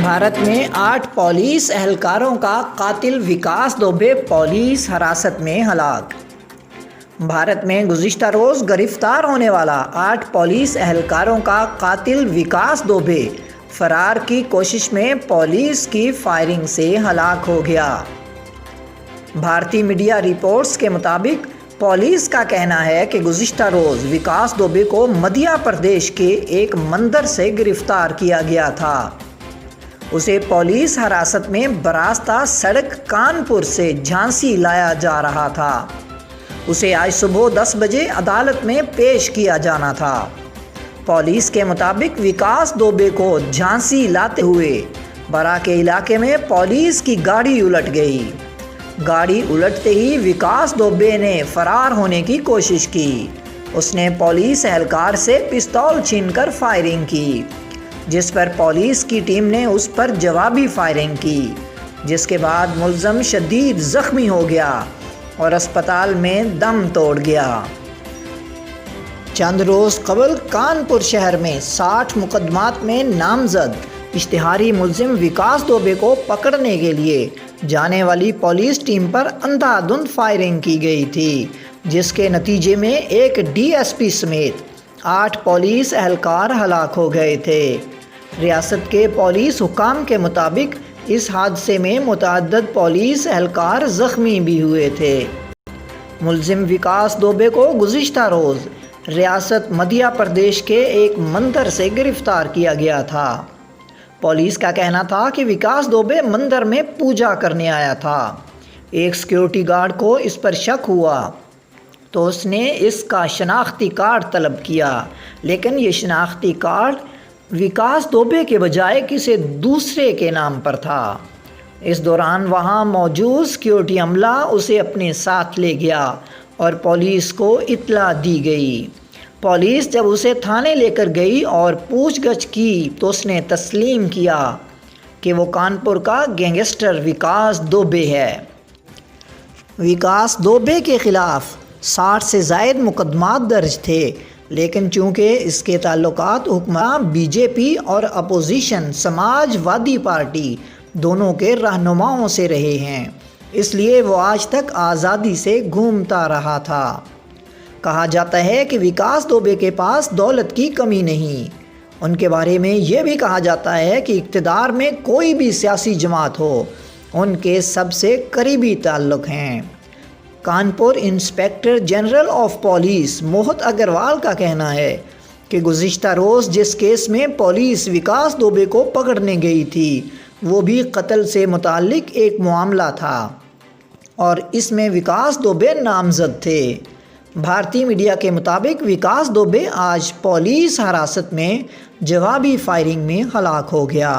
بھارت میں 8 پولیس اہلکاروں کا قاتل وکاس دوبے پولیس حراست میں ہلاک۔ بھارت میں گزشتہ روز گرفتار ہونے والا 8 پولیس اہلکاروں کا قاتل وکاس دوبے فرار کی کوشش میں پولیس کی فائرنگ سے ہلاک ہو گیا۔ بھارتی میڈیا رپورٹس کے مطابق پولیس کا کہنا ہے کہ گزشتہ روز وکاس دوبے کو مدھیہ پردیش کے ایک مندر سے گرفتار کیا گیا تھا۔ اسے پولیس حراست میں براستہ سڑک کانپور سے جھانسی لایا جا رہا تھا۔ اسے آج صبح 10 بجے عدالت میں پیش کیا جانا تھا۔ پولیس کے مطابق وکاس دوبے کو جھانسی لاتے ہوئے برا کے علاقے میں پولیس کی گاڑی الٹ گئی۔ گاڑی الٹتے ہی وکاس دوبے نے فرار ہونے کی کوشش کی۔ اس نے پولیس اہلکار سے پستول چھین کر فائرنگ کی، جس پر پولیس کی ٹیم نے اس پر جوابی فائرنگ کی، جس کے بعد ملزم شدید زخمی ہو گیا اور اسپتال میں دم توڑ گیا۔ چند روز قبل کانپور شہر میں 60 مقدمات میں نامزد اشتہاری ملزم وکاس دوبے کو پکڑنے کے لیے جانے والی پولیس ٹیم پر اندھا دھند فائرنگ کی گئی تھی، جس کے نتیجے میں ایک DSP سمیت 8 پولیس اہلکار ہلاک ہو گئے تھے۔ ریاست کے پولیس حکام کے مطابق اس حادثے میں متعدد پولیس اہلکار زخمی بھی ہوئے تھے۔ ملزم وکاس دوبے کو گزشتہ روز ریاست مدھیہ پردیش کے ایک مندر سے گرفتار کیا گیا تھا۔ پولیس کا کہنا تھا کہ وکاس دوبے مندر میں پوجا کرنے آیا تھا۔ ایک سیکیورٹی گارڈ کو اس پر شک ہوا تو اس نے اس کا شناختی کارڈ طلب کیا، لیکن یہ شناختی کارڈ وکاس دوبے کے بجائے کسی دوسرے کے نام پر تھا۔ اس دوران وہاں موجود سیکیورٹی عملہ اسے اپنے ساتھ لے گیا اور پولیس کو اطلاع دی گئی۔ پولیس جب اسے تھانے لے کر گئی اور پوچھ گچھ کی تو اس نے تسلیم کیا کہ وہ کانپور کا گینگسٹر وکاس دوبے ہے۔ وکاس دوبے کے خلاف 60 سے زائد مقدمات درج تھے، لیکن چونکہ اس کے تعلقات حکمراں BJP اور اپوزیشن سماج وادی پارٹی دونوں کے رہنماؤں سے رہے ہیں، اس لیے وہ آج تک آزادی سے گھومتا رہا تھا۔ کہا جاتا ہے کہ وکاس دوبے کے پاس دولت کی کمی نہیں۔ ان کے بارے میں یہ بھی کہا جاتا ہے کہ اقتدار میں کوئی بھی سیاسی جماعت ہو، ان کے سب سے قریبی تعلق ہیں۔ Kanpur inspector general of police Mohit Agarwal کا کہنا ہے کہ گزشتہ روز جس کیس میں پولیس وکاس دوبے کو پکڑنے گئی تھی وہ بھی قتل سے متعلق ایک معاملہ تھا اور اس میں وکاس دوبے نامزد تھے۔ بھارتی میڈیا کے مطابق وکاس دوبے آج پولیس حراست میں جوابی فائرنگ میں ہلاک ہو گیا۔